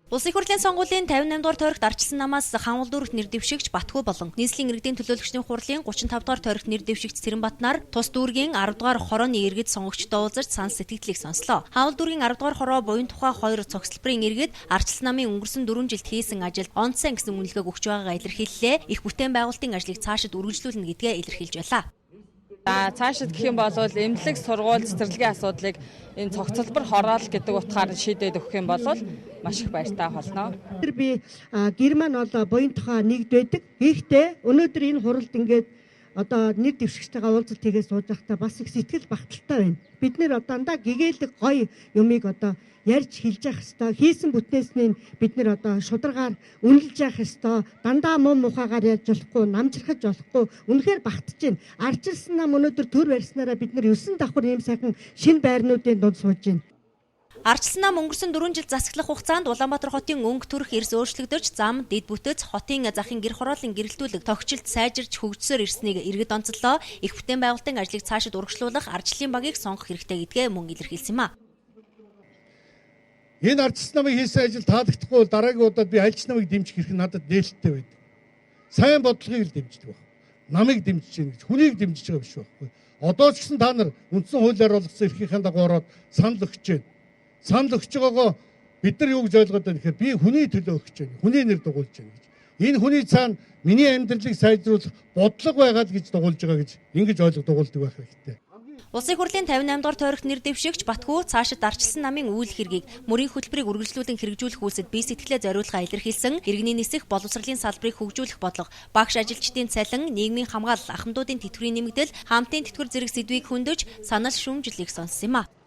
Улсын хурлын сонгуулийн 58 дугаар тойрогт ардчилсан намаас Ханвал дүүрэгт нэр дэвшигч Батхүү болон нийслэлийн иргэдийн төлөөлөгчдийн хурлын 35 дугаар тойрогт нэр дэвшигч Цэрэнбат нар тус дүүргийн 10 дугаар хорооны иргэд сонгогчдоо уулзаж сан сэтгэлдлийг сонслоо. Ханвал дүүргийн 10 дугаар хороо буян тухай 2 цогцлбарын иргэд ардчилсан намын өнгөрсөн 4 жилд хийсэн ажилд онцсон гэсэн үнэлгээг өгч байгаагаа илэрхийллээ. Их бүтээн байгуулалтын ажлыг цаашид үргэлжлүүлнэ гэдгээ илэрхийлж байлаа. Цаашид гэх юм бол эмнэлэг сургууль цэцэрлэгийн асуудлыг энэ цогцлбор хороол гэдэг утгаар шийдээд өгөх юм бол маш их баяртай болно. Би Герман бол буян тухай нэгд байдаг. Гэхдээ өнөөдөр энэ хуралд ингээд одоо нэр дэвшигчтэйгээ уулзалт хийгээд сууж байхдаа бас их сэтгэл багталтай байна. Бид нэр дандаа гэгээлэг гоё юмыг одоо ярьж хэлж явах хэвээр хийсэн бүтнээсний бид нэр одоо шударгаар үнэлж явах хэвээр дандаа муу мухагаар ярьж болохгүй, намжрахж болохгүй. Үнэхээр багтаж байна. Ардчилсан нам өнөөдөр төр барьснараа бид нэр 9 давхар ийм сайхан шинэ байрнуудын дунд сууж байна. Ардчилсан нам өнгөрсөн 4 жил засаглах хугацаанд Улаанбаатар хотын өнгө төрх эрс өөрчлөгдөж, зам, дэд бүтэц, хотын захын гэр хорооллын гэрэлтүүлэг тогтчлт сайжирч хөгжсөөр ирснийг иргэд онцлоо. Их бүтээн байгуулалтын ажлыг цаашид урагшлуулах ардчлалын багийг сонгох хэрэгтэй гэдгээ мөн илэрхийлсэн юм а. Энэ ардчилсан намын хийсэн ажил таалагдахгүй бол дараагийн удаад би аль ч намыг дэмжих хэрэг надад нээлттэй байдаг. Сайн бодлогыг л дэмждэг байх. Намыг дэмжиж гин гэж хүнийг дэмжиж байгаа биш байхгүй. Одоо ч гэсэн та нар үндсэн хуулиар болгосон эрхийн дагуу ороод санал өгч байна. Санал өгч байгаагаа бид нар юу гэж ойлгоод байна гэхээр би хүний төлөө өгч байна. Хүний нэр дугуйлж байна гэж. Энэ хүний цаана миний амьдралыг сайжруулах бодлого байгаад гэж дугуйлж байгаа гэж ингэж дугуйлдаг байх хэрэгтэй. Улсын хурлын 58 дугаар тойрогт нэр дэвшигч Батхүү цаашид ардчилсан намын үйл хэргийг мөрийн хөтөлбөрийг үргэлжлүүлэн хэрэгжүүлэх үйлсэд бие сэтгэлээ зориулахаа илэрхийлсэн. Иргэний нисэх боловсролын салбарыг хөгжүүлэх бодлого, багш ажилчдын цалин, нийгмийн хамгаалал, ахмадуудын тэтгэврийн нэмэгдэл, хамтын тэтгэвэр зэрэг сэдвийг хөндөж санал шүүмжлэлийг сонссон юм а.